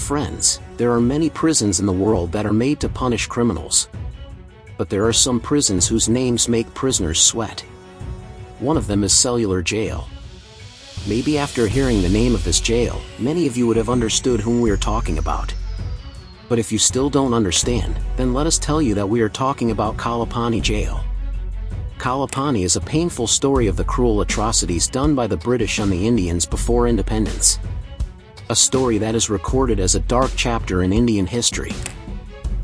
Friends, there are many prisons in the world that are made to punish criminals. But there are some prisons whose names make prisoners sweat. One of them is Cellular Jail. Maybe after hearing the name of this jail, many of you would have understood whom we are talking about. But if you still don't understand, then let us tell you that we are talking about Kalapani Jail. Kalapani is a painful story of the cruel atrocities done by the British on the Indians before independence. A story that is recorded as a dark chapter in Indian history.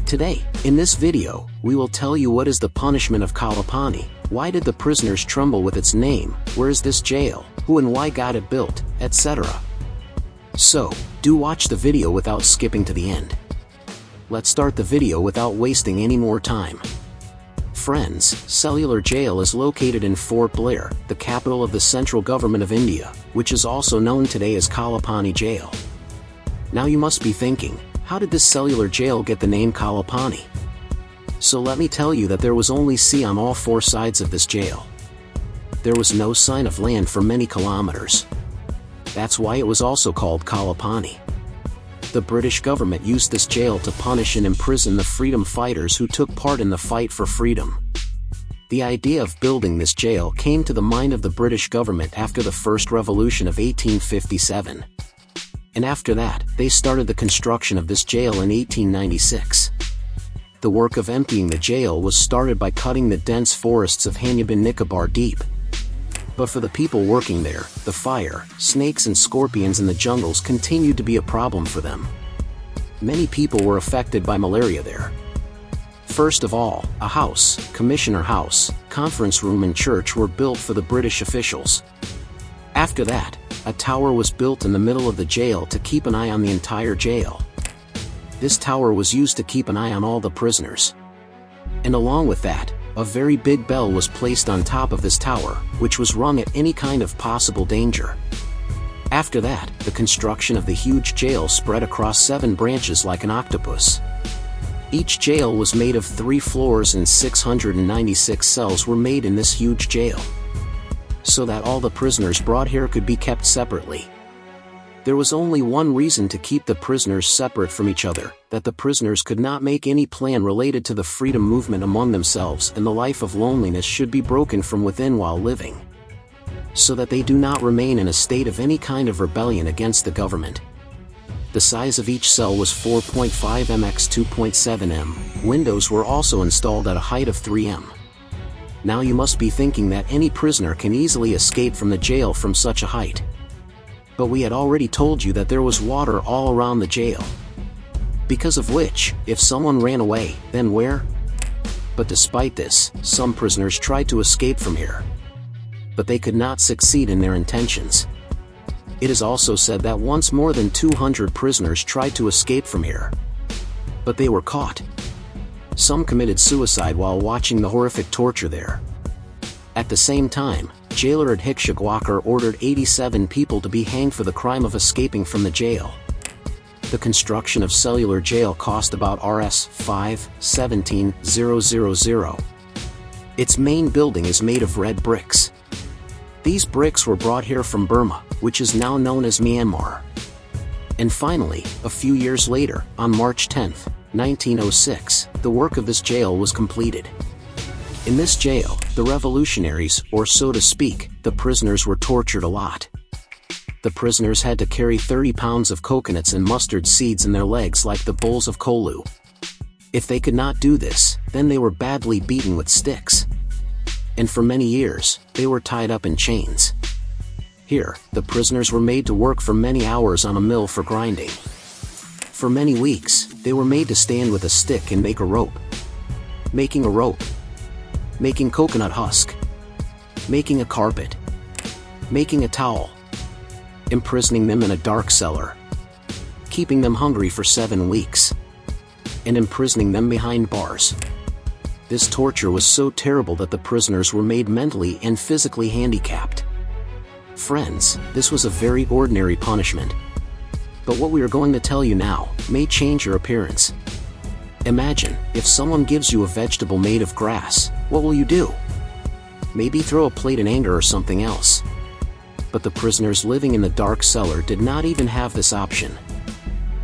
Today, in this video, we will tell you what is the punishment of Kalapani, why did the prisoners tremble with its name, where is this jail, who and why got it built, etc. So, do watch the video without skipping to the end. Let's start the video without wasting any more time. Friends, Cellular Jail is located in Fort Blair, the capital of the central government of India, which is also known today as Kalapani Jail. Now you must be thinking, how did this cellular jail get the name Kalapani? So let me tell you that there was only sea on all four sides of this jail. There was no sign of land for many kilometers. That's why it was also called Kalapani. The British government used this jail to punish and imprison the freedom fighters who took part in the fight for freedom. The idea of building this jail came to the mind of the British government after the First Revolution of 1857. And after that, they started the construction of this jail in 1896. The work of emptying the jail was started by cutting the dense forests of Andaman Nicobar deep. But for the people working there, the fire, snakes and scorpions in the jungles continued to be a problem for them. Many people were affected by malaria there. First of all, a house, Commissioner House, conference room and church were built for the British officials. After that, a tower was built in the middle of the jail to keep an eye on the entire jail. This tower was used to keep an eye on all the prisoners. And along with that, a very big bell was placed on top of this tower, which was rung at any kind of possible danger. After that, the construction of the huge jail spread across 7 branches like an octopus. Each jail was made of 3 floors and 696 cells were made in this huge jail, so that all the prisoners brought here could be kept separately. There was only one reason to keep the prisoners separate from each other, that the prisoners could not make any plan related to the freedom movement among themselves, and the life of loneliness should be broken from within while living, so that they do not remain in a state of any kind of rebellion against the government. The size of each cell was 4.5 m x 2.7 m. Windows were also installed at a height of 3 m. Now you must be thinking that any prisoner can easily escape from the jail from such a height. But we had already told you that there was water all around the jail. Because of which, if someone ran away, then where? But despite this, some prisoners tried to escape from here. But they could not succeed in their intentions. It is also said that once more than 200 prisoners tried to escape from here. But they were caught. Some committed suicide while watching the horrific torture there. At the same time, jailer Adhikshak Walker ordered 87 people to be hanged for the crime of escaping from the jail. The construction of Cellular Jail cost about Rs 517,000. Its main building is made of red bricks. These bricks were brought here from Burma, which is now known as Myanmar. And finally, a few years later, on March 10, 1906, the work of this jail was completed. In this jail, the revolutionaries, or so to speak, the prisoners were tortured a lot. The prisoners had to carry 30 pounds of coconuts and mustard seeds in their legs like the bowls of kolu. If they could not do this, then they were badly beaten with sticks. And for many years, they were tied up in chains. Here, the prisoners were made to work for many hours on a mill for grinding. For many weeks, they were made to stand with a stick and make a rope. Making a rope. Making coconut husk. Making a carpet. Making a towel. Imprisoning them in a dark cellar. Keeping them hungry for 7 weeks. And imprisoning them behind bars. This torture was so terrible that the prisoners were made mentally and physically handicapped. Friends, this was a very ordinary punishment. But what we are going to tell you now may change your appearance. Imagine, if someone gives you a vegetable made of grass, what will you do? Maybe throw a plate in anger or something else. But the prisoners living in the dark cellar did not even have this option.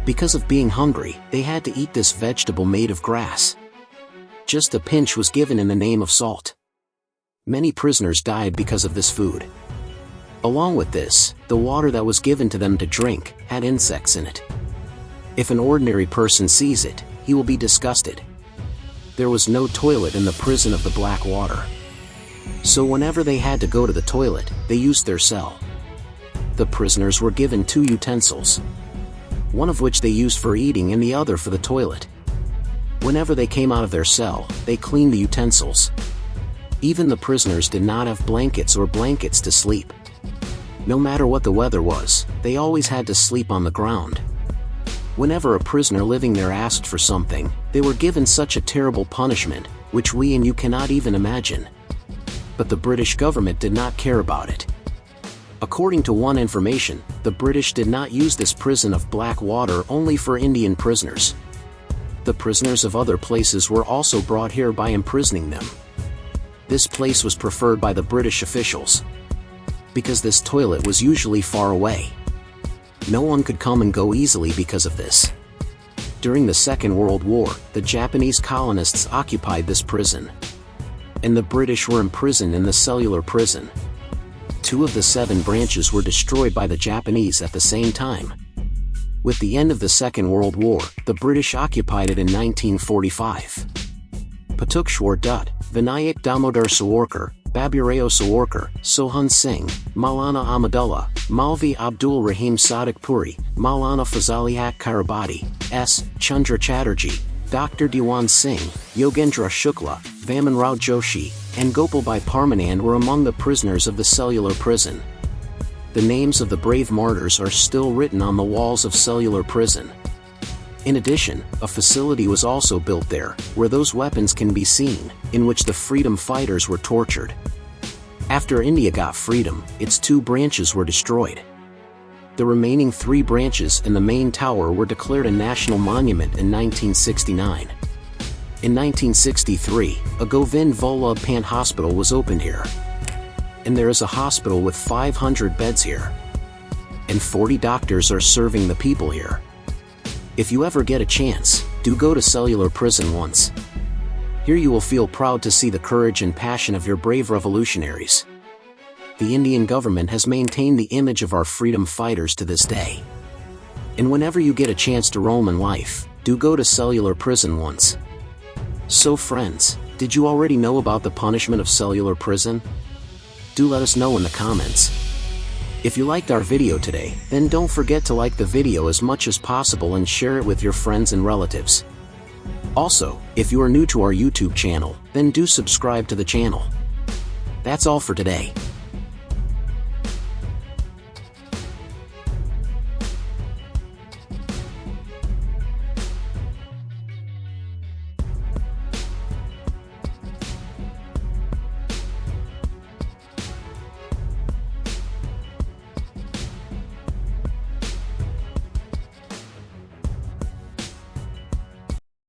Because of being hungry, they had to eat this vegetable made of grass. Just a pinch was given in the name of salt. Many prisoners died because of this food. Along with this, the water that was given to them to drink had insects in it. If an ordinary person sees it, he will be disgusted. There was no toilet in the prison of the Black Water. So whenever they had to go to the toilet, they used their cell. The prisoners were given 2 utensils, one of which they used for eating and the other for the toilet. Whenever they came out of their cell, they cleaned the utensils. Even the prisoners did not have blankets to sleep. No matter what the weather was, they always had to sleep on the ground. Whenever a prisoner living there asked for something, they were given such a terrible punishment, which we and you cannot even imagine. But the British government did not care about it. According to one information, the British did not use this prison of Black Water only for Indian prisoners. The prisoners of other places were also brought here by imprisoning them. This place was preferred by the British officials, because this toilet was usually far away. No one could come and go easily because of this. During the Second World War, the Japanese colonists occupied this prison, and the British were imprisoned in the Cellular Prison. 2 of the 7 branches were destroyed by the Japanese at the same time. With the end of the Second World War, the British occupied it in 1945. Patukshwar Dutt, Vinayak Damodar Sawarkar, Baburayo Sawarkar, Sohan Singh, Maulana Ahmadullah, Maulvi Abdul Rahim Sadiq Puri, Maulana Fazali Haq Karabati, S. Chandra Chatterjee, Dr. Diwan Singh, Yogendra Shukla, Vaman Rao Joshi, and Gopalbhai Parmanand were among the prisoners of the Cellular Prison. The names of the brave martyrs are still written on the walls of Cellular Prison. In addition, a facility was also built there, where those weapons can be seen, in which the freedom fighters were tortured. After India got freedom, its 2 branches were destroyed. The remaining 3 branches and the main tower were declared a national monument in 1969. In 1963, a Govind Vallabh Pant hospital was opened here. And there is a hospital with 500 beds here. And 40 doctors are serving the people here. If you ever get a chance, do go to Cellular Prison once. Here you will feel proud to see the courage and passion of your brave revolutionaries. The Indian government has maintained the image of our freedom fighters to this day. And whenever you get a chance to roam in life, do go to Cellular Prison once. So friends, did you already know about the punishment of Cellular Prison? Do let us know in the comments. If you liked our video today, then don't forget to like the video as much as possible and share it with your friends and relatives. Also, if you are new to our YouTube channel, then do subscribe to the channel. That's all for today.